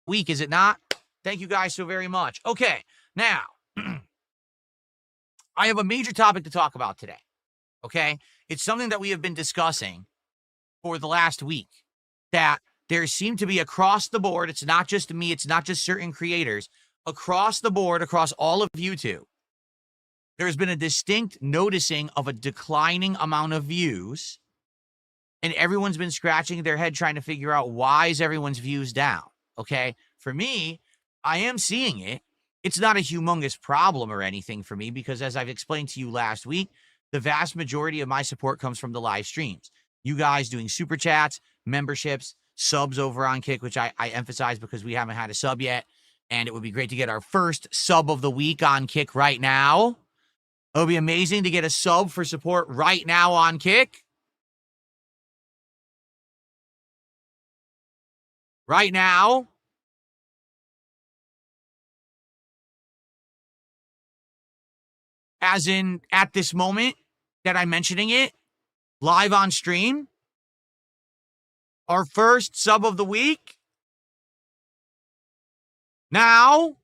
week, is it not? Thank you guys so very much. Okay, now, I have a major topic to talk about today, okay? It's something that we have been discussing for the last week, that there seemed to be across the board, it's not just me, it's not just certain creators, across the board, across all of YouTube, there's been a distinct noticing of a declining amount of views, and everyone's been scratching their head trying to figure out why is everyone's views down, okay? For me, I am seeing it. It's not a humongous problem or anything for me because, as I've explained to you last week, the vast majority of my support comes from the live streams. You guys doing super chats, memberships, subs over on Kick, which I emphasize because we haven't had a sub yet, and it would be great to get our first sub of the week on Kick right now. It would be amazing to get a sub for support right now on Kick. Right now. As in, at this moment that I'm mentioning it, live on stream, our first sub of the week. Now.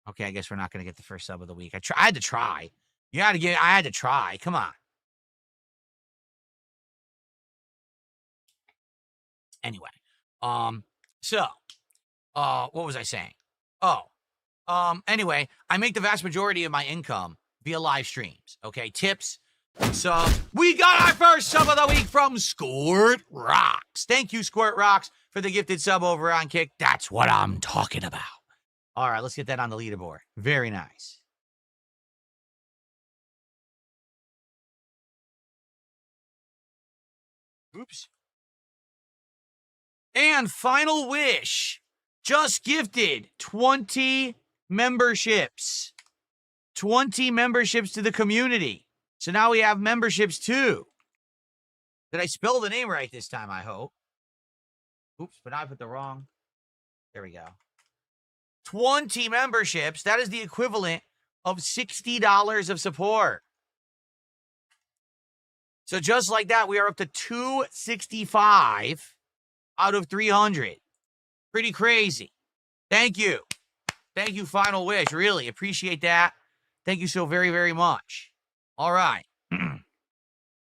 Okay, I guess we're not going to get the first sub of the week. I had to try. I had to try. Come on. Anyway, what was I saying? Anyway, I make the vast majority of my income via live streams. Okay, tips. So we got our first sub of the week from Squirt Rocks. Thank you, Squirt Rocks, for the gifted sub over on Kick. That's what I'm talking about. All right, let's get that on the leaderboard. Very nice. Oops. And Final Wish just gifted 20 memberships. 20 memberships to the community. So now we have memberships too. Did I spell the name right this time, I hope? Oops, but I put the wrong. There we go. 20 memberships. That is the equivalent of $60 of support. So just like that, we are up to 265 out of 300. Pretty crazy. Thank you. Thank you, Final Wish. Really appreciate that. Thank you so very, very much. All right.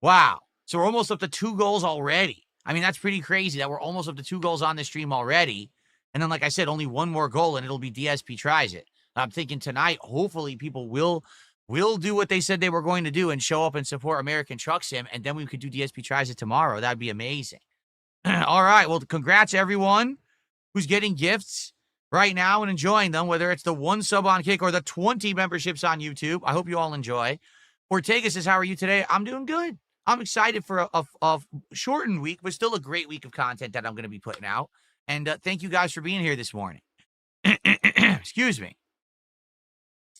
Wow. So we're almost up to 2 goals already. I mean, that's pretty crazy that we're almost up to 2 goals on the stream already. And then, like I said, only one more goal and it'll be DSP tries it. I'm thinking tonight, hopefully people will do what they said they were going to do and show up and support American Truck Sim. And then we could do DSP tries it tomorrow. That'd be amazing. All right. Well, congrats everyone who's getting gifts right now and enjoying them, whether it's the 1 sub on Kick or the 20 memberships on YouTube. I hope you all enjoy. Ortega says, how are you today? I'm doing good. I'm excited for a shortened week, but still a great week of content that I'm going to be putting out. And thank you guys for being here this morning. Excuse me.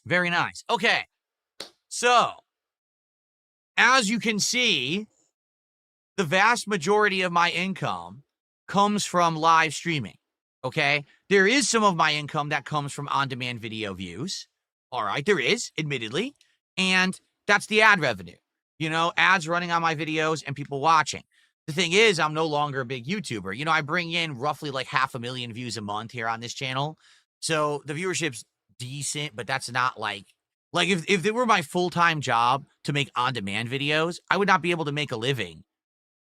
Very nice. Okay. So, as you can see, the vast majority of my income comes from live streaming. Okay. There is some of my income that comes from on-demand video views. All right. There is, admittedly. And that's the ad revenue. You know, ads running on my videos and people watching. The thing is, I'm no longer a big YouTuber. You know, I bring in roughly like 500,000 views a month here on this channel. So the viewership's decent, but that's not like if it were my full-time job to make on-demand videos, I would not be able to make a living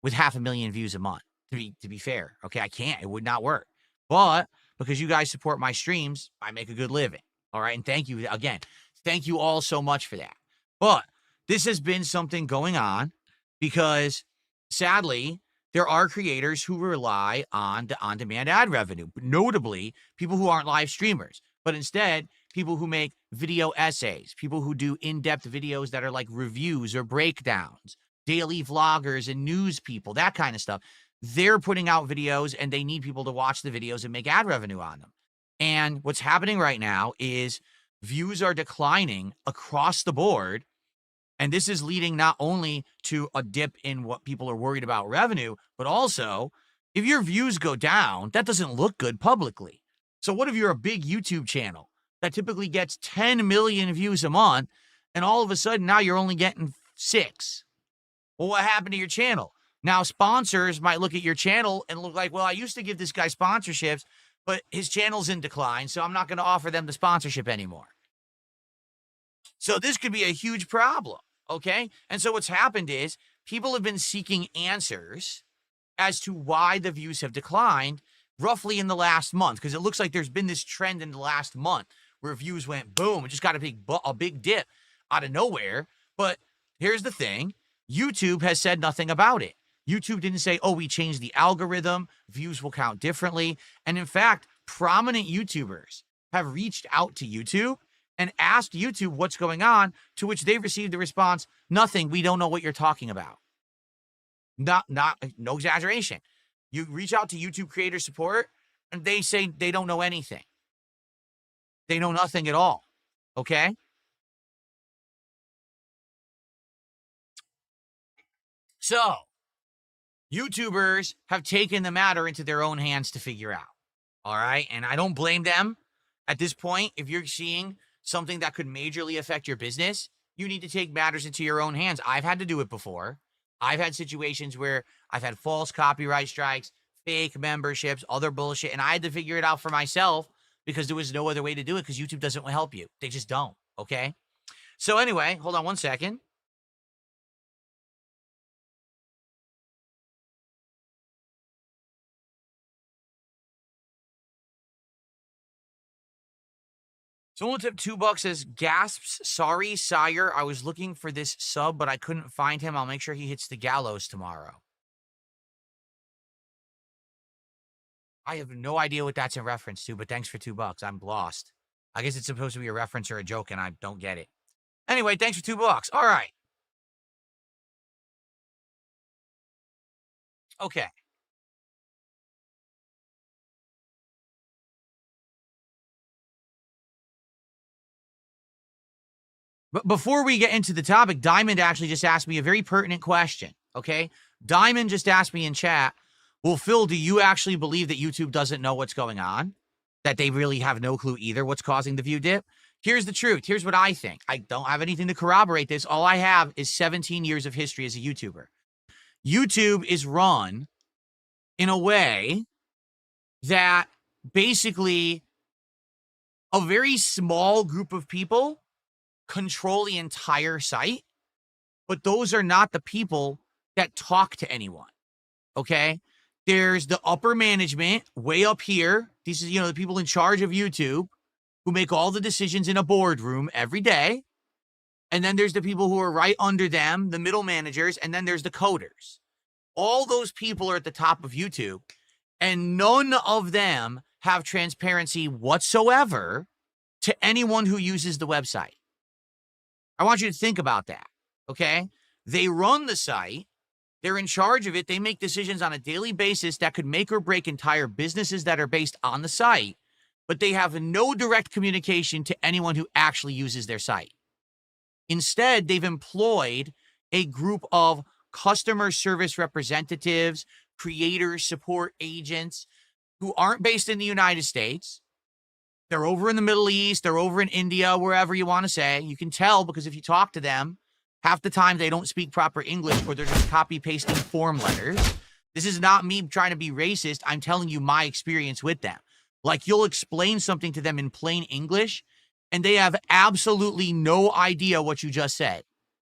with 500,000 views a month, to be fair. Okay, I can't. It would not work. But because you guys support my streams, I make a good living. All right, and thank you again. Thank you all so much for that. But this has been something going on because, sadly, there are creators who rely on the on-demand ad revenue, notably people who aren't live streamers, but instead people who make video essays, people who do in-depth videos that are like reviews or breakdowns, daily vloggers and news people, that kind of stuff. They're putting out videos and they need people to watch the videos and make ad revenue on them. And what's happening right now is views are declining across the board. And this is leading not only to a dip in what people are worried about revenue, but also if your views go down, that doesn't look good publicly. So what if you're a big YouTube channel that typically gets 10 million views a month, and all of a sudden now you're only getting 6? Well, what happened to your channel? Now, sponsors might look at your channel and look like, well, I used to give this guy sponsorships, but his channel's in decline, so I'm not going to offer them the sponsorship anymore. So this could be a huge problem, okay? And so what's happened is people have been seeking answers as to why the views have declined roughly in the last month, because it looks like there's been this trend in the last month where views went boom. It just got a big dip out of nowhere. But here's the thing. YouTube has said nothing about it. YouTube didn't say, oh, we changed the algorithm, views will count differently. And in fact, prominent YouTubers have reached out to YouTube and asked YouTube what's going on, to which they received the response, nothing, we don't know what you're talking about. No exaggeration. You reach out to YouTube creator support and they say they don't know anything. They know nothing at all, okay? So, YouTubers have taken the matter into their own hands to figure out, all right? And I don't blame them. At this point, if you're seeing something that could majorly affect your business, you need to take matters into your own hands. I've had to do it before. I've had situations where I've had false copyright strikes, fake memberships, other bullshit, and I had to figure it out for myself because there was no other way to do it because YouTube doesn't help you. They just don't, okay? So anyway, hold on one second. Someone tipped $2 says, gasps, sorry, sire. I was looking for this sub, but I couldn't find him. I'll make sure he hits the gallows tomorrow. I have no idea what that's in reference to, but thanks for $2. I'm lost. I guess it's supposed to be a reference or a joke, and I don't get it. Anyway, thanks for $2. All right. Okay. But before we get into the topic, Diamond actually just asked me a very pertinent question, okay? Diamond just asked me in chat, well, Phil, do you actually believe that YouTube doesn't know what's going on? That they really have no clue either what's causing the view dip? Here's the truth. Here's what I think. I don't have anything to corroborate this. All I have is 17 years of history as a YouTuber. YouTube is run in a way that basically a very small group of people control the entire site, but those are not the people that talk to anyone, okay? There's the upper management way up here. These are, the people in charge of YouTube who make all the decisions in a boardroom every day. And then there's the people who are right under them, the middle managers, and then there's the coders. All those people are at the top of YouTube, and none of them have transparency whatsoever to anyone who uses the website. I want you to think about that, okay? They run the site. They're in charge of it. They make decisions on a daily basis that could make or break entire businesses that are based on the site, but they have no direct communication to anyone who actually uses their site. Instead, they've employed a group of customer service representatives, creators, support agents who aren't based in the United States. They're over in the Middle East, they're over in India, wherever you want to say. You can tell because if you talk to them, half the time they don't speak proper English or they're just copy-pasting form letters. This is not me trying to be racist. I'm telling you my experience with them. Like, you'll explain something to them in plain English, and they have absolutely no idea what you just said.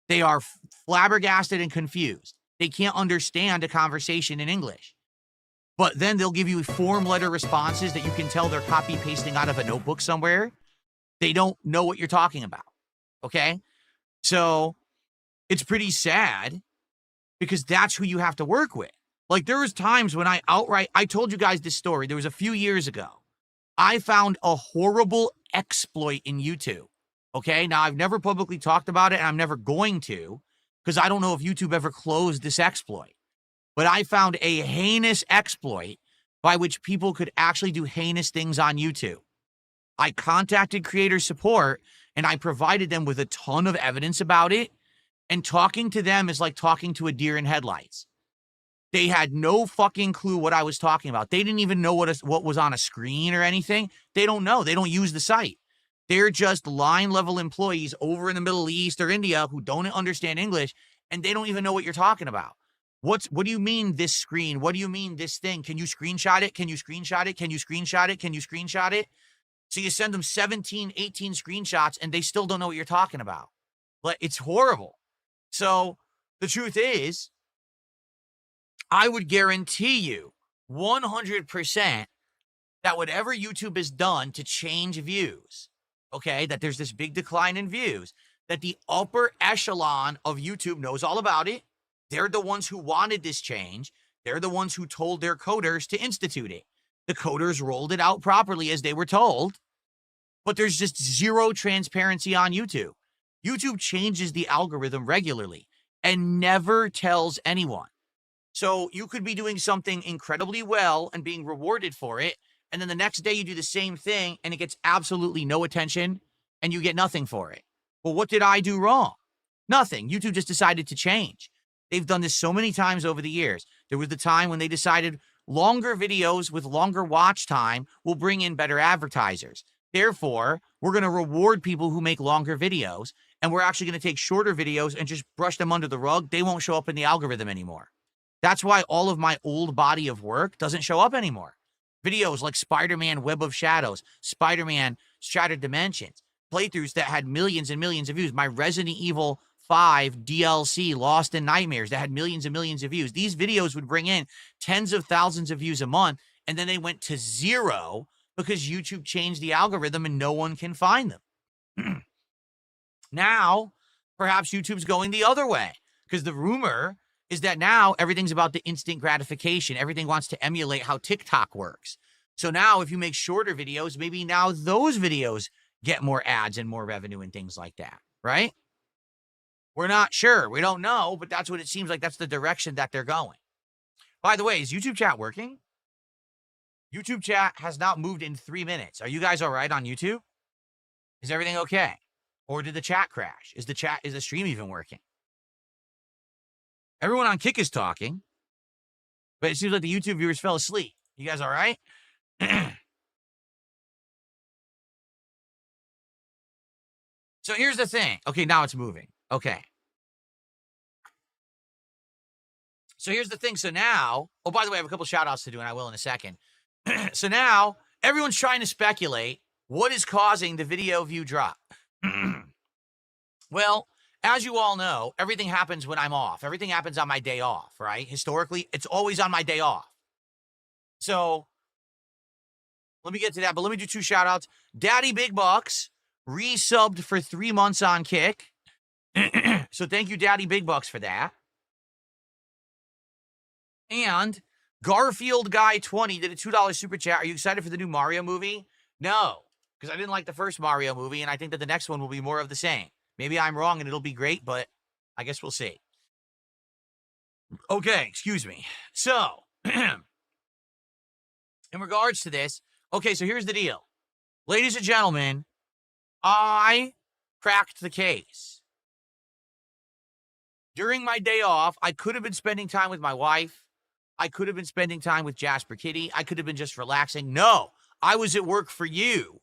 They are flabbergasted and confused. They can't understand a conversation in English. But then they'll give you form letter responses that you can tell they're copy pasting out of a notebook somewhere. They don't know what you're talking about, okay? So it's pretty sad because that's who you have to work with. Like, there was times when I told you guys this story. There was a few years ago. I found a horrible exploit in YouTube, okay? Now, I've never publicly talked about it, and I'm never going to because I don't know if YouTube ever closed this exploit. But I found a heinous exploit by which people could actually do heinous things on YouTube. I contacted creator support and I provided them with a ton of evidence about it. And talking to them is like talking to a deer in headlights. They had no fucking clue what I was talking about. They didn't even know what was on a screen or anything. They don't know. They don't use the site. They're just line level employees over in the Middle East or India who don't understand English, and they don't even know what you're talking about. What do you mean this screen? What do you mean this thing? Can you screenshot it? Can you screenshot it? Can you screenshot it? Can you screenshot it? So you send them 17, 18 screenshots and they still don't know what you're talking about. But it's horrible. So the truth is, I would guarantee you 100% that whatever YouTube has done to change views, okay, that there's this big decline in views, that the upper echelon of YouTube knows all about it. They're the ones who wanted this change. They're the ones who told their coders to institute it. The coders rolled it out properly as they were told, but there's just zero transparency on YouTube. YouTube changes the algorithm regularly and never tells anyone. So you could be doing something incredibly well and being rewarded for it, and then the next day you do the same thing and it gets absolutely no attention and you get nothing for it. Well, what did I do wrong? Nothing. YouTube just decided to change. They've done this so many times over the years. There was the time when they decided longer videos with longer watch time will bring in better advertisers. Therefore, we're going to reward people who make longer videos, and we're actually going to take shorter videos and just brush them under the rug. They won't show up in the algorithm anymore. That's why all of my old body of work doesn't show up anymore. Videos like Spider-Man Web of Shadows, Spider-Man Shattered Dimensions, playthroughs that had millions and millions of views. My Resident Evil 5 DLC, Lost in Nightmares, that had millions and millions of views. These videos would bring in tens of thousands of views a month, and then they went to zero because YouTube changed the algorithm and no one can find them. Now, perhaps YouTube's going the other way, because the rumor is that now everything's about the instant gratification. Everything wants to emulate how TikTok works. So now if you make shorter videos, maybe now those videos get more ads and more revenue and things like that, right? We're not sure. We don't know, but that's what it seems like. That's the direction that they're going. By the way, is YouTube chat working? YouTube chat has not moved in 3 minutes. Are you guys all right on YouTube? Is everything okay? Or did the chat crash? Is the stream even working? Everyone on Kick is talking, but it seems like the YouTube viewers fell asleep. You guys all right? So here's the thing. Okay, now it's moving. Okay. So here's the thing. So now, oh, by the way, I have a couple shout outs to do, and I will in a second. So now everyone's trying to speculate what is causing the video view drop. Well, as you all know, everything happens when I'm off. Everything happens on my day off, right? Historically, it's always on my day off. So let me get to that, but let me do 2 shout outs. Daddy Big Bucks resubbed for 3 months on Kick. So thank you, Daddy Big Bucks, for that. And Garfield Guy 20 did a $2 super chat. Are you excited for the new Mario movie? No, because I didn't like the first Mario movie, and I think that the next one will be more of the same. Maybe I'm wrong and it'll be great, but I guess we'll see. Okay, excuse me. So, in regards to this, okay, so here's the deal. Ladies and gentlemen, I cracked the case. During my day off, I could have been spending time with my wife. I could have been spending time with Jasper Kitty. I could have been just relaxing. No, I was at work for you,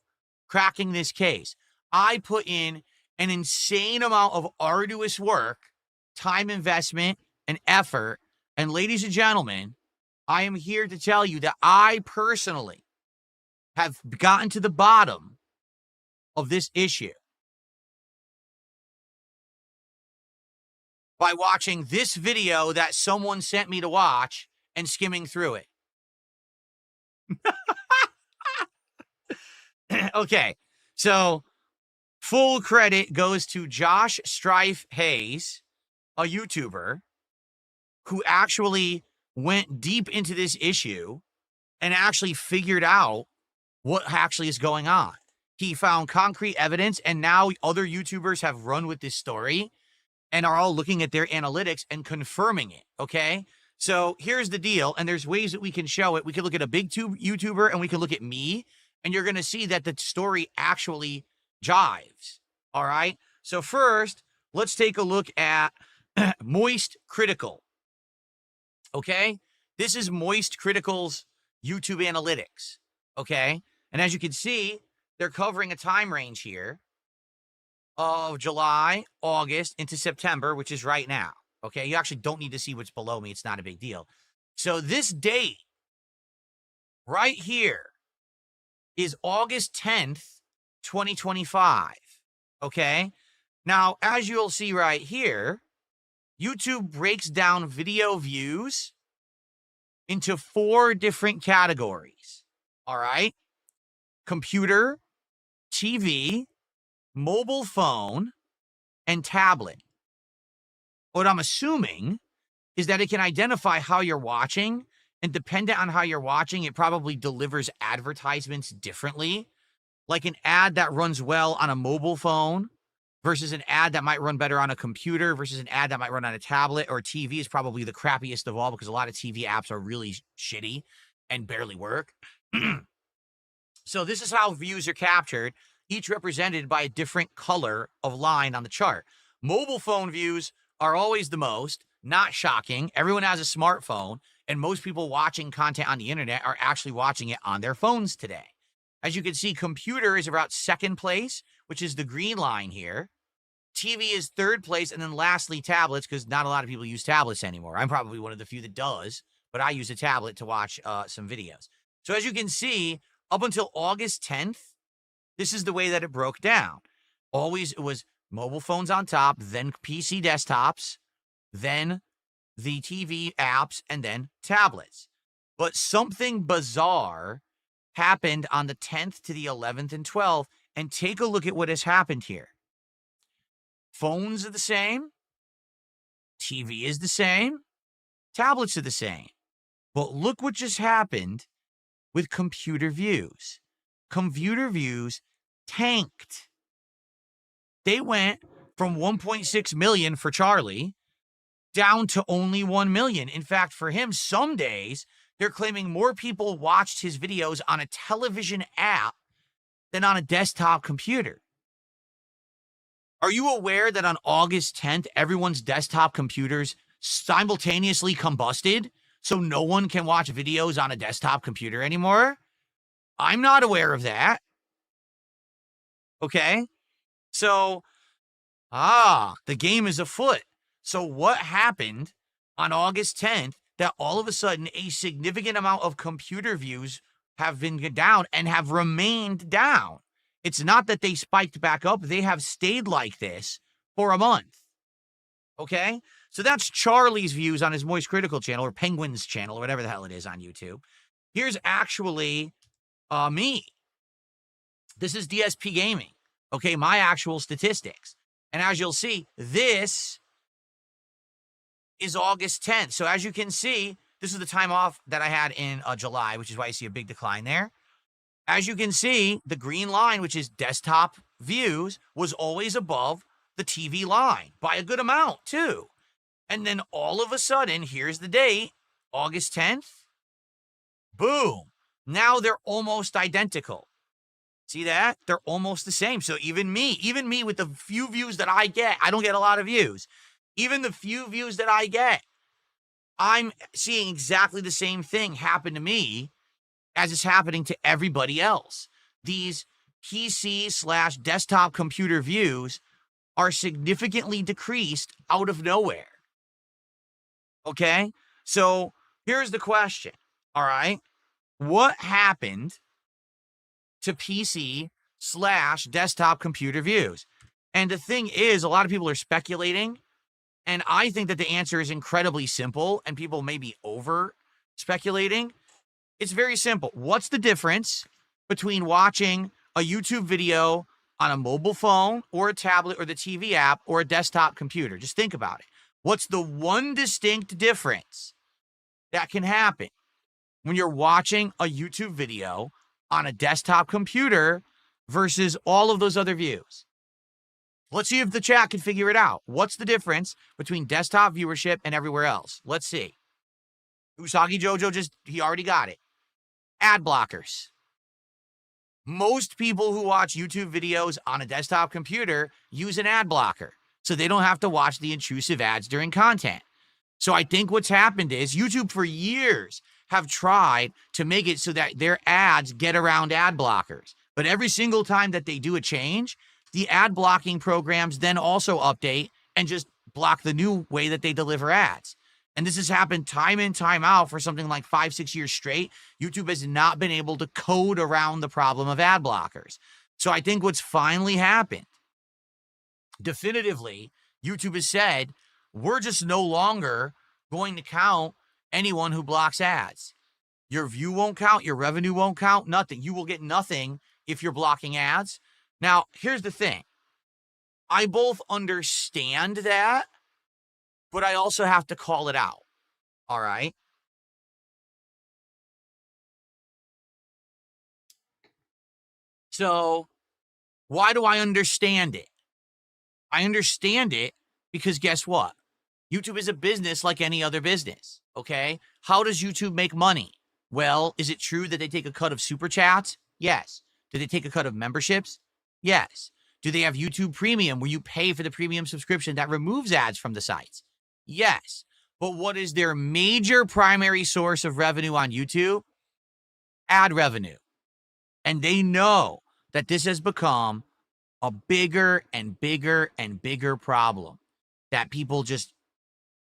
cracking this case. I put in an insane amount of arduous work, time investment, and effort. And ladies and gentlemen, I am here to tell you that I personally have gotten to the bottom of this issue by watching this video that someone sent me to watch and skimming through it. Okay, so full credit goes to Josh Strife Hayes, a YouTuber, who actually went deep into this issue and actually figured out what actually is going on. He found concrete evidence, and now other YouTubers have run with this story and are all looking at their analytics and confirming it, okay? So here's the deal, and there's ways that we can show it. We can look at a big YouTuber, and we can look at me, and you're going to see that the story actually jives, all right? So first, let's take a look at Moist Critical, okay? This is Moist Critical's YouTube analytics, okay? And as you can see, they're covering a time range here of July, August, into September, which is right now, Okay, you actually don't need to see what's below me. It's not a big deal. So this date right here is August 10th, 2025. Okay, now as you'll see right here, YouTube breaks down video views into 4 different categories. All right, computer, TV, mobile phone, and tablet. What I'm assuming is that it can identify how you're watching, and dependent on how you're watching, it probably delivers advertisements differently. Like an ad that runs well on a mobile phone versus an ad that might run better on a computer versus an ad that might run on a tablet, or TV is probably the crappiest of all because a lot of TV apps are really shitty and barely work. So this is how views are captured, each represented by a different color of line on the chart. Mobile phone views are always the most, not shocking. Everyone has a smartphone, and most people watching content on the internet are actually watching it on their phones today. As you can see, computer is about 2nd place, which is the green line here. TV is 3rd place, and then lastly, tablets, because not a lot of people use tablets anymore. I'm probably one of the few that does, but I use a tablet to watch some videos. So as you can see, up until August 10th, this is the way that it broke down. Always, it was mobile phones on top, then PC desktops, then the TV apps, and then tablets. But something bizarre happened on the 10th to the 11th and 12th, and take a look at what has happened here. Phones are the same, TV is the same, tablets are the same. But look what just happened with computer views. Computer views tanked. They went from 1.6 million for Charlie down to only 1 million. In fact, for him, some days they're claiming more people watched his videos on a television app than on a desktop computer. Are you aware that on August 10th, everyone's desktop computers simultaneously combusted, so no one can watch videos on a desktop computer anymore? I'm not aware of that. Okay? So, the game is afoot. So what happened on August 10th that all of a sudden a significant amount of computer views have been down and have remained down? It's not that they spiked back up. They have stayed like this for a month. Okay? So that's Charlie's views on his Moist Critical channel, or Penguin's channel, or whatever the hell it is on YouTube. Here's actually me. This is DSP Gaming. Okay, my actual statistics. And as you'll see, this is August 10th. So as you can see, this is the time off that I had in July, which is why you see a big decline there. As you can see, the green line, which is desktop views, was always above the TV line by a good amount, too. And then all of a sudden, here's the date, August 10th. Boom. Now they're almost identical. See that? They're almost the same. So even me with the few views that I get, I don't get a lot of views. Even the few views that I get, I'm seeing exactly the same thing happen to me as it's happening to everybody else. These PC/desktop computer views are significantly decreased out of nowhere. Okay? So here's the question. All right? What happened to PC/desktop computer views? And the thing is, a lot of people are speculating, and I think that the answer is incredibly simple, and people may be over speculating. It's very simple. What's the difference between watching a YouTube video on a mobile phone or a tablet or the TV app or a desktop computer? Just think about it. What's the one distinct difference that can happen when you're watching a YouTube video on a desktop computer versus all of those other views? Let's see if the chat can figure it out. What's the difference between desktop viewership and everywhere else? Let's see. Usagi Jojo he already got it. Ad blockers. Most people who watch YouTube videos on a desktop computer use an ad blocker, so they don't have to watch the intrusive ads during content. So I think what's happened is YouTube for years have tried to make it so that their ads get around ad blockers. But every single time that they do a change, the ad blocking programs then also update and just block the new way that they deliver ads. And this has happened time in, time out for something like 5-6 years straight. YouTube has not been able to code around the problem of ad blockers. So I think what's finally happened, definitively, YouTube has said, we're just no longer going to count anyone who blocks ads. Your view won't count, your revenue won't count, nothing. You will get nothing if you're blocking ads. Now, here's the thing. I both understand that, but I also have to call it out. All right? So, why do I understand it? I understand it because guess what? YouTube is a business like any other business, okay? How does YouTube make money? Well, is it true that they take a cut of super chats? Yes. Do they take a cut of memberships? Yes. Do they have YouTube Premium where you pay for the premium subscription that removes ads from the sites? Yes. But what is their major primary source of revenue on YouTube? Ad revenue. And they know that this has become a bigger and bigger and bigger problem. That people just,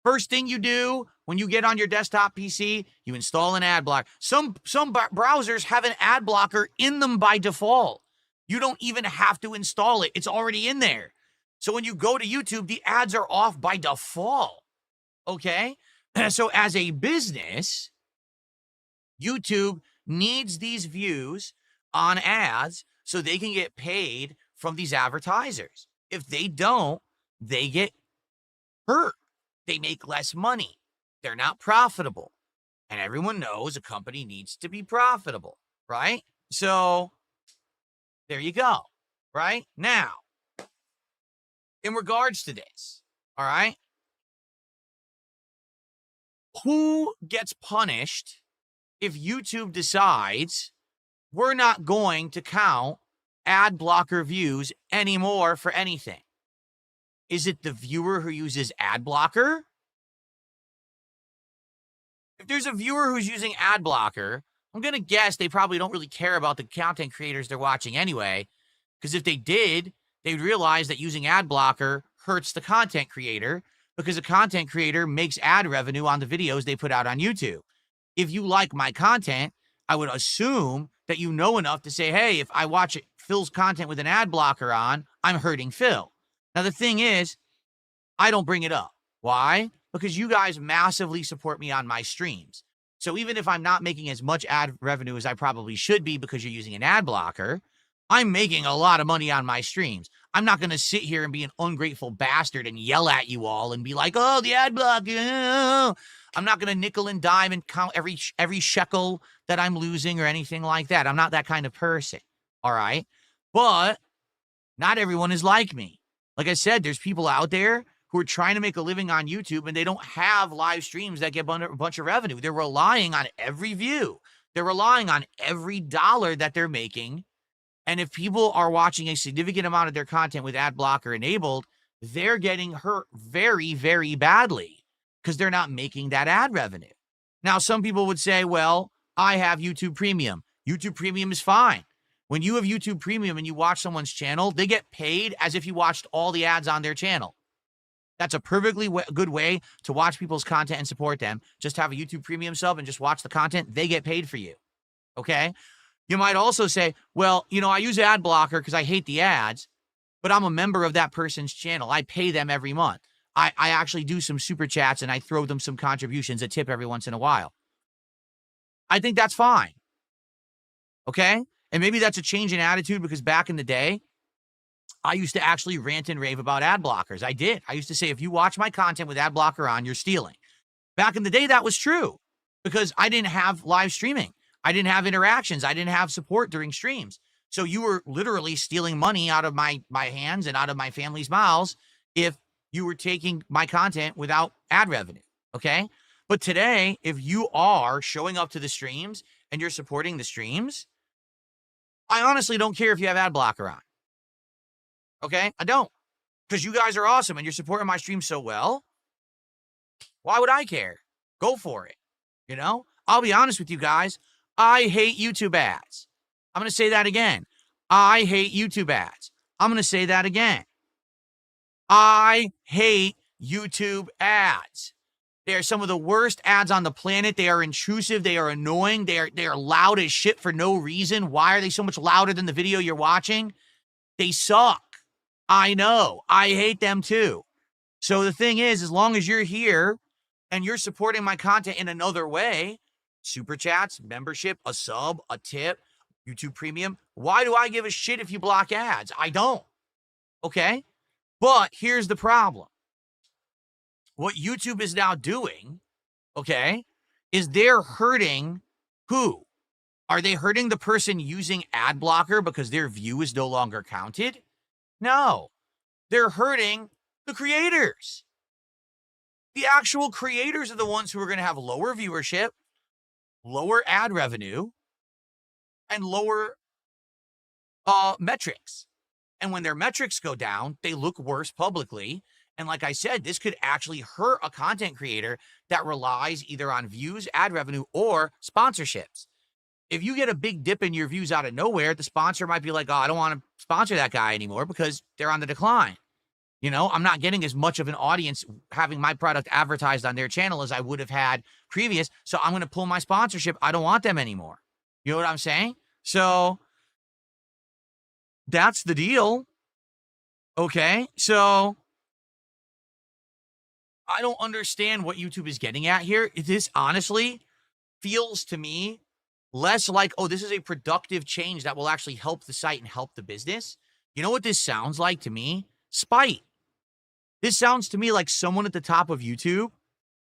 first thing you do when you get on your desktop PC, you install an ad blocker. Some browsers have an ad blocker in them by default. You don't even have to install it. It's already in there. So when you go to YouTube, the ads are off by default. Okay? So as a business, YouTube needs these views on ads so they can get paid from these advertisers. If they don't, they get hurt. They make less money. They're not profitable. And everyone knows a company needs to be profitable, right? So there you go, right? Now, in regards to this, all right, who gets punished if YouTube decides we're not going to count ad blocker views anymore for anything? Is it the viewer who uses ad blocker? If there's a viewer who's using ad blocker, I'm going to guess they probably don't really care about the content creators they're watching anyway, because if they did, they'd realize that using ad blocker hurts the content creator because the content creator makes ad revenue on the videos they put out on YouTube. If you like my content, I would assume that you know enough to say, hey, if I watch Phil's content with an ad blocker on, I'm hurting Phil. Now, the thing is, I don't bring it up. Why? Because you guys massively support me on my streams. So even if I'm not making as much ad revenue as I probably should be because you're using an ad blocker, I'm making a lot of money on my streams. I'm not going to sit here and be an ungrateful bastard and yell at you all and be like, oh, the ad blocker. Oh. I'm not going to nickel and dime and count every shekel that I'm losing or anything like that. I'm not that kind of person. All right. But not everyone is like me. Like I said, there's people out there who are trying to make a living on YouTube and they don't have live streams that get a bunch of revenue. They're relying on every view. They're relying on every dollar that they're making. And if people are watching a significant amount of their content with ad blocker enabled, they're getting hurt very, very badly because they're not making that ad revenue. Now, some people would say, well, I have YouTube Premium. YouTube Premium is fine. When you have YouTube Premium and you watch someone's channel, they get paid as if you watched all the ads on their channel. That's a perfectly good way to watch people's content and support them. Just have a YouTube Premium sub and just watch the content. They get paid for you. Okay? You might also say, well, you know, I use ad blocker because I hate the ads, but I'm a member of that person's channel. I pay them every month. I actually do some super chats and I throw them some contributions, a tip every once in a while. I think that's fine. Okay? And maybe that's a change in attitude because back in the day, I used to actually rant and rave about ad blockers. I did. I used to say, if you watch my content with ad blocker on, you're stealing. Back in the day, that was true because I didn't have live streaming. I didn't have interactions. I didn't have support during streams. So you were literally stealing money out of my hands and out of my family's mouths if you were taking my content without ad revenue. Okay? But today, if you are showing up to the streams and you're supporting the streams, I honestly don't care if you have ad blocker on. Okay? I don't. Because you guys are awesome and you're supporting my stream so well. Why would I care? Go for it. You know? I'll be honest with you guys. I hate YouTube ads. I'm going to say that again. I hate YouTube ads. I'm going to say that again. I hate YouTube ads. They are some of the worst ads on the planet. They are intrusive. They are annoying. They are loud as shit for no reason. Why are they so much louder than the video you're watching? They suck. I know. I hate them too. So the thing is, as long as you're here and you're supporting my content in another way, super chats, membership, a sub, a tip, YouTube Premium, why do I give a shit if you block ads? I don't. Okay? But here's the problem. What YouTube is now doing, okay, is they're hurting who? Are they hurting the person using ad blocker because their view is no longer counted? No. They're hurting the creators. The actual creators are the ones who are going to have lower viewership, lower ad revenue, and lower metrics. And when their metrics go down, they look worse publicly. And like I said, this could actually hurt a content creator that relies either on views, ad revenue, or sponsorships. If you get a big dip in your views out of nowhere, the sponsor might be like, oh, I don't want to sponsor that guy anymore because they're on the decline. You know, I'm not getting as much of an audience having my product advertised on their channel as I would have had previous. So I'm going to pull my sponsorship. I don't want them anymore. You know what I'm saying? So that's the deal. Okay. So I don't understand what YouTube is getting at here. This honestly feels to me less like, oh, this is a productive change that will actually help the site and help the business. You know what this sounds like to me? Spite. This sounds to me like someone at the top of YouTube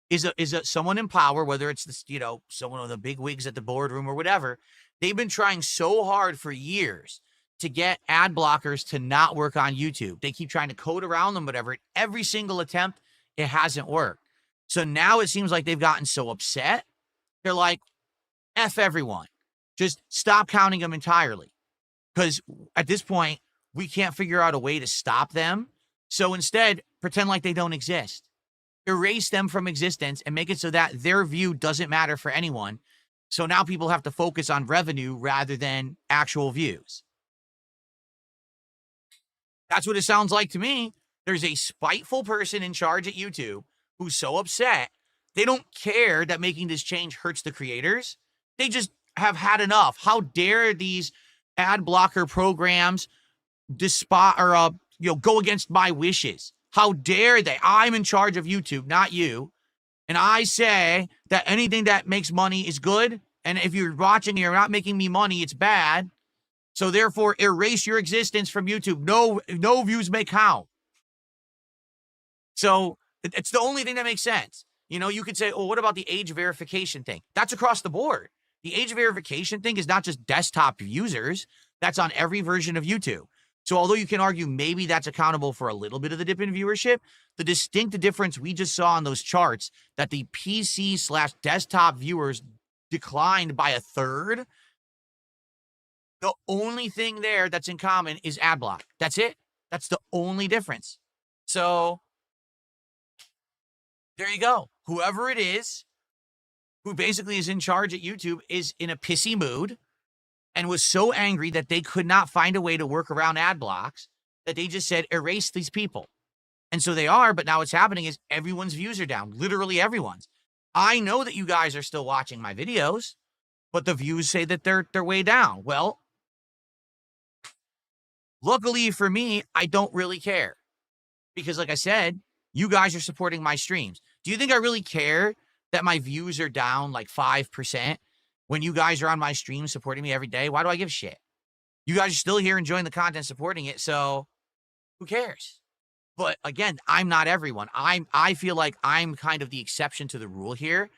is someone in power, whether it's this, you know, someone of the big wigs at the boardroom or whatever. They've been trying so hard for years to get ad blockers to not work on YouTube. They keep trying to code around them, whatever. Every single attempt, it hasn't worked. So now it seems like they've gotten so upset. They're like, F everyone. Just stop counting them entirely. Because at this point, we can't figure out a way to stop them. So instead, pretend like they don't exist. Erase them from existence and make it so that their view doesn't matter for anyone. So now people have to focus on revenue rather than actual views. That's what it sounds like to me. There's a spiteful person in charge at YouTube who's so upset. They don't care that making this change hurts the creators. They just have had enough. How dare these ad blocker programs go against my wishes? How dare they? I'm in charge of YouTube, not you. And I say that anything that makes money is good. And if you're watching and you're not making me money, it's bad. So therefore, erase your existence from YouTube. No views may count. So it's the only thing that makes sense. You know, you could say, oh, what about the age verification thing? That's across the board. The age verification thing is not just desktop users. That's on every version of YouTube. So although you can argue maybe that's accountable for a little bit of the dip in viewership, the distinct difference we just saw on those charts that the PC/desktop viewers declined by 1/3, the only thing there that's in common is ad block. That's it. That's the only difference. So there you go. Whoever it is who basically is in charge at YouTube is in a pissy mood and was so angry that they could not find a way to work around ad blocks that they just said, erase these people. And so they are, but now what's happening is everyone's views are down, literally everyone's. I know that you guys are still watching my videos, but the views say that they're way down. Well, luckily for me, I don't really care because like I said, you guys are supporting my streams. Do you think I really care that my views are down like 5% when you guys are on my stream supporting me every day? Why do I give a shit? You guys are still here enjoying the content, supporting it, so who cares? But again, I'm not everyone. I feel like I'm kind of the exception to the rule here.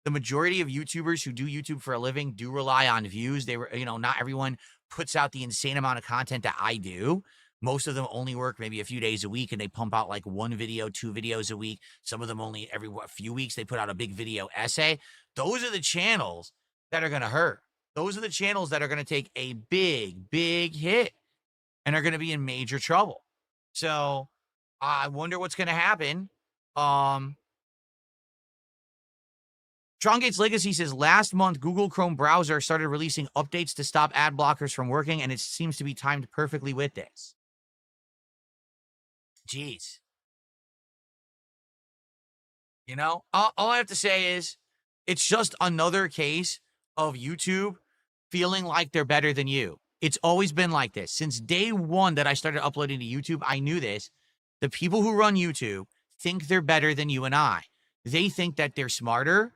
The majority of YouTubers who do YouTube for a living do rely on views. Not everyone puts out the insane amount of content that I do. Most of them only work maybe a few days a week and they pump out like 1 video, 2 videos a week. Some of them only every few weeks they put out a big video essay. Those are the channels that are going to hurt. Those are the channels that are going to take a big, big hit and are going to be in major trouble. So I wonder what's going to happen. Trongate's Legacy says, last month, Google Chrome browser started releasing updates to stop ad blockers from working, and it seems to be timed perfectly with this. Jeez. You know, all I have to say is it's just another case of YouTube feeling like they're better than you. It's always been like this. Since day one that I started uploading to YouTube, I knew this. The people who run YouTube think they're better than you and I. They think that they're smarter,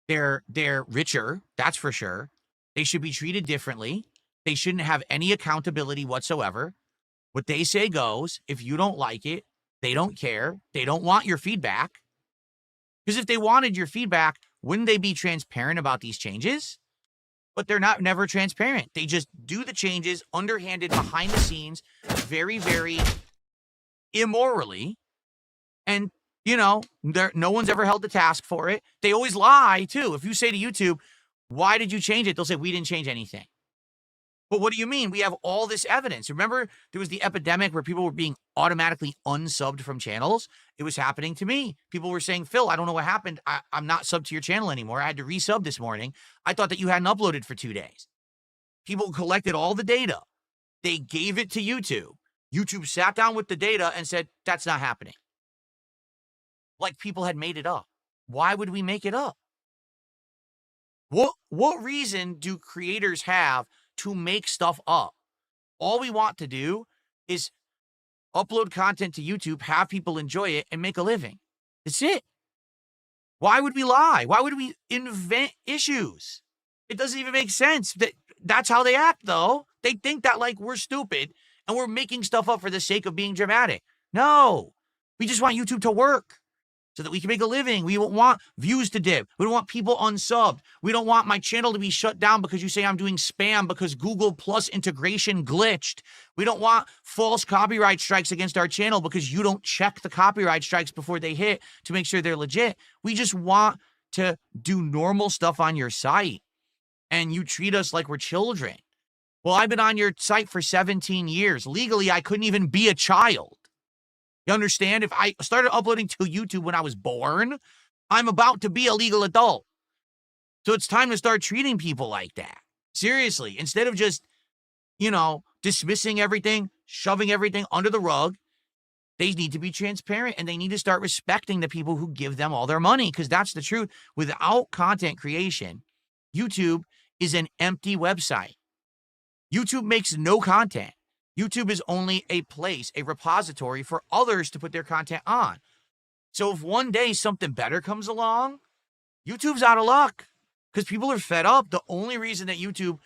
they're richer, that's for sure. They should be treated differently. They shouldn't have any accountability whatsoever. What they say goes. If you don't like it, they don't care. They don't want your feedback. Because if they wanted your feedback, wouldn't they be transparent about these changes? But they're never transparent. They just do the changes underhanded behind the scenes, very, very immorally. And, you know, no one's ever held the task for it. They always lie, too. If you say to YouTube, why did you change it? They'll say, we didn't change anything. But what do you mean? We have all this evidence. Remember, there was the epidemic where people were being automatically unsubbed from channels. It was happening to me. People were saying, Phil, I don't know what happened. I'm not subbed to your channel anymore. I had to resub this morning. I thought that you hadn't uploaded for 2 days. People collected all the data. They gave it to YouTube. YouTube sat down with the data and said, that's not happening. Like people had made it up. Why would we make it up? What reason do creators have to make stuff up? All we want to do is upload content to YouTube, have people enjoy it, and make a living. That's it. Why would we lie? Why would we invent issues? It doesn't even make sense. That's how they act, though. They think that, like, we're stupid and we're making stuff up for the sake of being dramatic. No. We just want YouTube to work so that we can make a living. We don't want views to dip. We don't want people unsubbed. We don't want my channel to be shut down because you say I'm doing spam because Google Plus integration glitched. We don't want false copyright strikes against our channel because you don't check the copyright strikes before they hit to make sure they're legit. We just want to do normal stuff on your site, and you treat us like we're children. Well, I've been on your site for 17 years. Legally, I couldn't even be a child. You understand? If I started uploading to YouTube when I was born, I'm about to be a legal adult. So it's time to start treating people like that. Seriously, instead of just, dismissing everything, shoving everything under the rug, they need to be transparent and they need to start respecting the people who give them all their money, because that's the truth. Without content creation, YouTube is an empty website. YouTube makes no content. YouTube is only a place, a repository for others to put their content on. So if one day something better comes along, YouTube's out of luck because people are fed up. The only reason that YouTube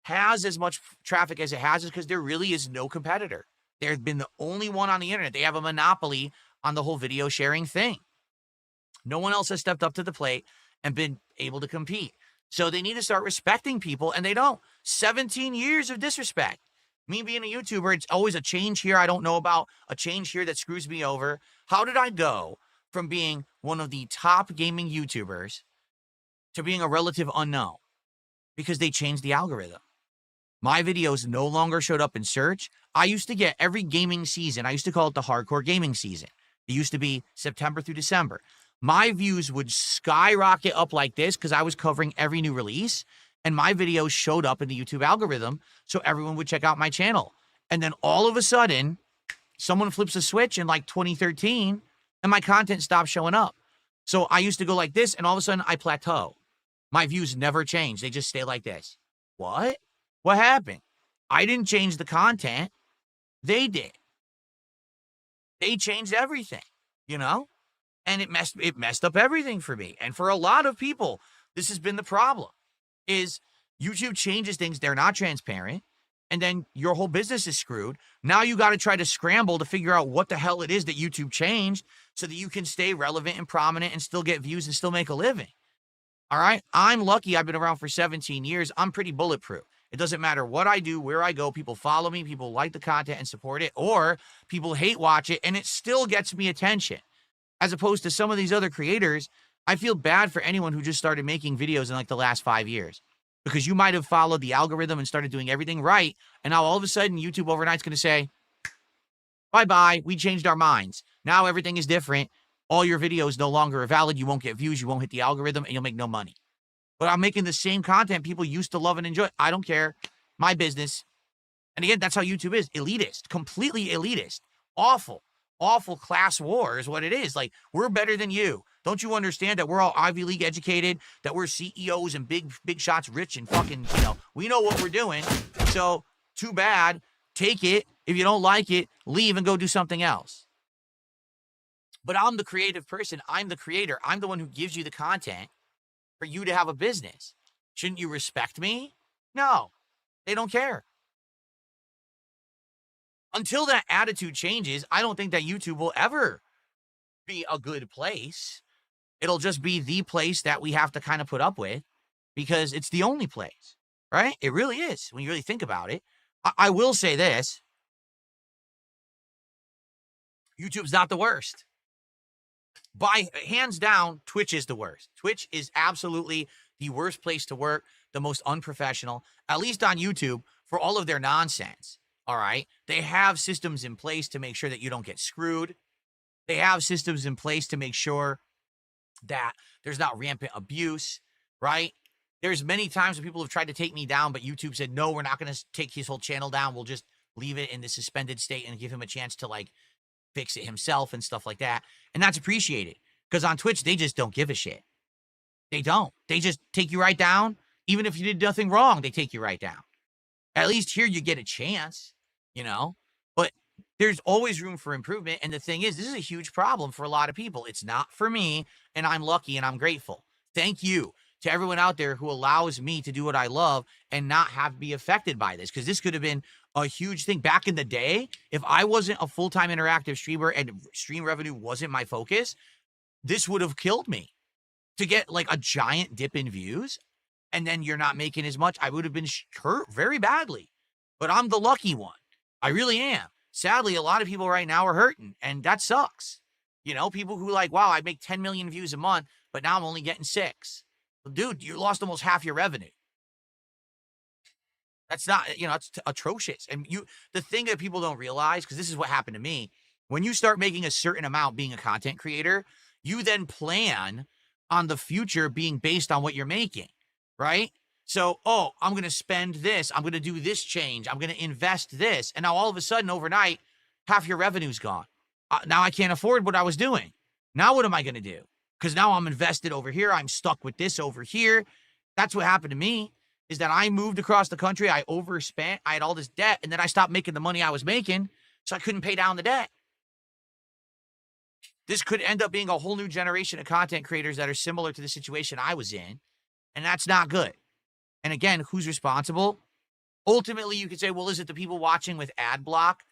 has as much traffic as it has is because there really is no competitor. They've been the only one on the internet. They have a monopoly on the whole video sharing thing. No one else has stepped up to the plate and been able to compete. So they need to start respecting people, and they don't. 17 years of disrespect. Me being a YouTuber, it's always a change here I don't know about, a change here that screws me over. How did I go from being one of the top gaming YouTubers to being a relative unknown? Because they changed the algorithm. My videos no longer showed up in search. I used to get every gaming season. I used to call it the hardcore gaming season. It used to be September through December. My views would skyrocket up like this because I was covering every new release. And my videos showed up in the YouTube algorithm, so everyone would check out my channel. And then all of a sudden, someone flips a switch in like 2013, and my content stopped showing up. So I used to go like this, and all of a sudden, I plateau. My views never change. They just stay like this. What? What happened? I didn't change the content. They did. They changed everything, And it messed up everything for me. And for a lot of people, this has been the problem. Is YouTube changes things, they're not transparent, and then your whole business is screwed. Now you got to try to scramble to figure out what the hell it is that YouTube changed so that you can stay relevant and prominent and still get views and still make a living. All right? I'm lucky I've been around for 17 years. I'm pretty bulletproof. It doesn't matter what I do, where I go. People follow me, people like the content and support it, or people hate watch it, and it still gets me attention. As opposed to some of these other creators, I feel bad for anyone who just started making videos in like the last 5 years, because you might have followed the algorithm and started doing everything right. And now all of a sudden YouTube overnight's going to say, bye-bye, we changed our minds. Now everything is different. All your videos no longer are valid. You won't get views. You won't hit the algorithm and you'll make no money. But I'm making the same content people used to love and enjoy. I don't care. My business. And again, that's how YouTube is. Elitist, completely elitist, awful. awful class war is what it is. Like, we're better than you. Don't you understand that we're all Ivy League educated, that we're CEOs and big shots, rich and fucking, we know what we're doing. So too bad. Take it. If you don't like it, leave and go do something else. But I'm the creative person. I'm the creator. I'm the one who gives you the content for you to have a business. Shouldn't you respect me? No, they don't care. Until that attitude changes, I don't think that YouTube will ever be a good place. It'll just be the place that we have to kind of put up with because it's the only place, right? It really is when you really think about it. I will say this. YouTube's not the worst. By hands down, Twitch is the worst. Twitch is absolutely the worst place to work, the most unprofessional, at least on YouTube, for all of their nonsense. All right. They have systems in place to make sure that you don't get screwed. They have systems in place to make sure that there's not rampant abuse, right? There's many times when people have tried to take me down, but YouTube said, no, we're not going to take his whole channel down. We'll just leave it in the suspended state and give him a chance to like fix it himself and stuff like that. And that's appreciated because on Twitch, they just don't give a shit. They don't. They just take you right down. Even if you did nothing wrong, they take you right down. At least here you get a chance, but there's always room for improvement. And the thing is, this is a huge problem for a lot of people. It's not for me, and I'm lucky and I'm grateful. Thank you to everyone out there who allows me to do what I love and not have to be affected by this, because this could have been a huge thing back in the day. If I wasn't a full-time interactive streamer and stream revenue wasn't my focus, this would have killed me. To get like a giant dip in views and then you're not making as much, I would have been hurt very badly. But I'm the lucky one. I really am. Sadly, a lot of people right now are hurting, and that sucks. People who like, wow, I make 10 million views a month, but now I'm only getting 6. Well, dude, you lost almost half your revenue. That's not, it's atrocious. And the thing that people don't realize, because this is what happened to me, when you start making a certain amount being a content creator, you then plan on the future being based on what you're making, right? So, I'm going to spend this. I'm going to do this change. I'm going to invest this. And now all of a sudden, overnight, half your revenue's gone. Now I can't afford what I was doing. Now what am I going to do? Because now I'm invested over here. I'm stuck with this over here. That's what happened to me, is that I moved across the country. I overspent. I had all this debt. And then I stopped making the money I was making, so I couldn't pay down the debt. This could end up being a whole new generation of content creators that are similar to the situation I was in. And that's not good. And again, who's responsible? Ultimately, you could say, well, is it the people watching with ad block?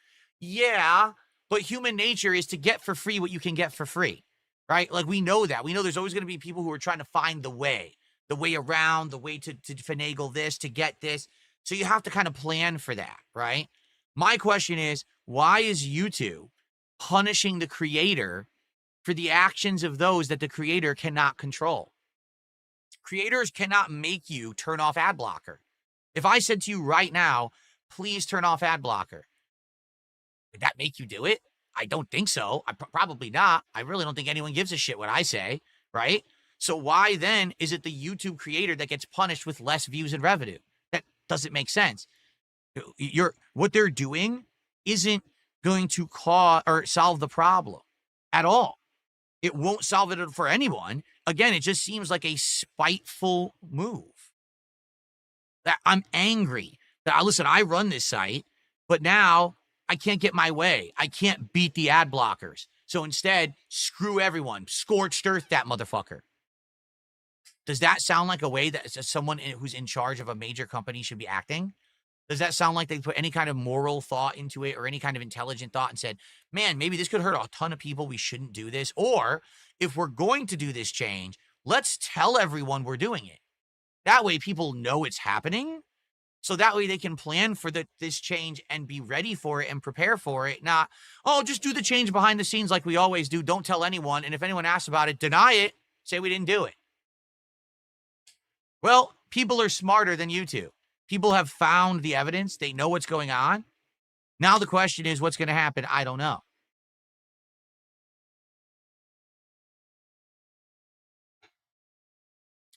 Yeah, but human nature is to get for free what you can get for free, right? Like, we know that. We know there's always going to be people who are trying to find the way around, the way to finagle this, to get this. So you have to kind of plan for that, right? My question is, why is YouTube punishing the creator for the actions of those that the creator cannot control? Creators cannot make you turn off ad blocker. If I said to you right now, please turn off ad blocker, would that make you do it? I don't think so. Probably not. I really don't think anyone gives a shit what I say, right? So why then is it the YouTube creator that gets punished with less views and revenue? That doesn't make sense. What they're doing isn't going to cause or solve the problem at all. It won't solve it for anyone. Again, it just seems like a spiteful move. That I'm angry that, listen, I run this site, but now I can't get my way. I can't beat the ad blockers. So instead, screw everyone. Scorched earth that motherfucker. Does that sound like a way that someone who's in charge of a major company should be acting? Does that sound like they put any kind of moral thought into it or any kind of intelligent thought and said, man, maybe this could hurt a ton of people. We shouldn't do this. Or if we're going to do this change, let's tell everyone we're doing it. That way people know it's happening. So that way they can plan for this change and be ready for it and prepare for it. Not, just do the change behind the scenes like we always do. Don't tell anyone. And if anyone asks about it, deny it. Say we didn't do it. Well, people are smarter than YouTube. People have found the evidence. They know what's going on. Now the question is, what's going to happen? I don't know.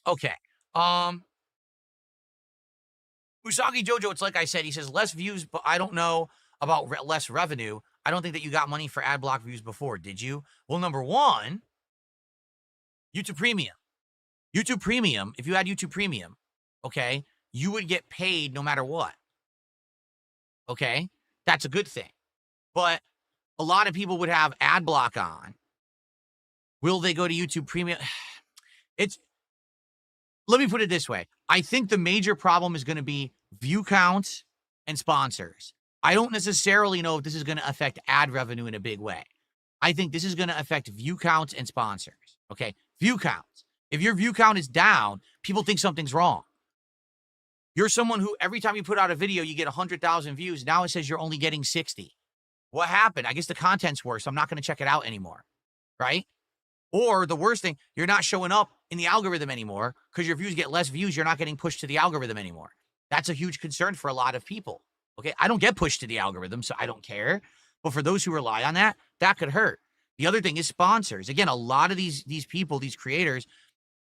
Okay. Usagi Jojo, it's like I said, he says less views, but I don't know about less revenue. I don't think that you got money for ad block views before, did you? Well, number one, YouTube Premium. YouTube Premium, if you had YouTube Premium, okay, you would get paid no matter what. Okay? That's a good thing. But a lot of people would have ad block on. Will they go to YouTube Premium? Let me put it this way. I think the major problem is going to be view counts and sponsors. I don't necessarily know if this is going to affect ad revenue in a big way. I think this is going to affect view counts and sponsors. Okay? View counts. If your view count is down, people think something's wrong. You're someone who every time you put out a video, you get 100,000 views. Now it says you're only getting 60. What happened? I guess the content's worse. I'm not going to check it out anymore. Right? Or the worst thing, you're not showing up in the algorithm anymore because your views get less views. You're not getting pushed to the algorithm anymore. That's a huge concern for a lot of people. Okay, I don't get pushed to the algorithm, so I don't care. But for those who rely on that, that could hurt. The other thing is sponsors. Again, a lot of these people, these creators,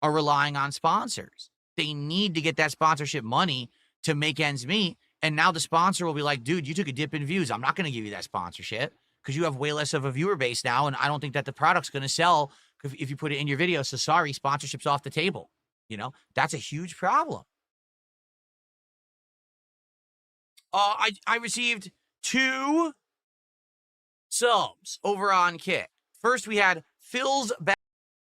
are relying on sponsors. They need to get that sponsorship money to make ends meet. And now the sponsor will be like, dude, you took a dip in views. I'm not going to give you that sponsorship because you have way less of a viewer base now. And I don't think that the product's going to sell if you put it in your video. So sorry, sponsorship's off the table. You know, that's a huge problem. I received 2 subs over on Kick. First, we had Phil's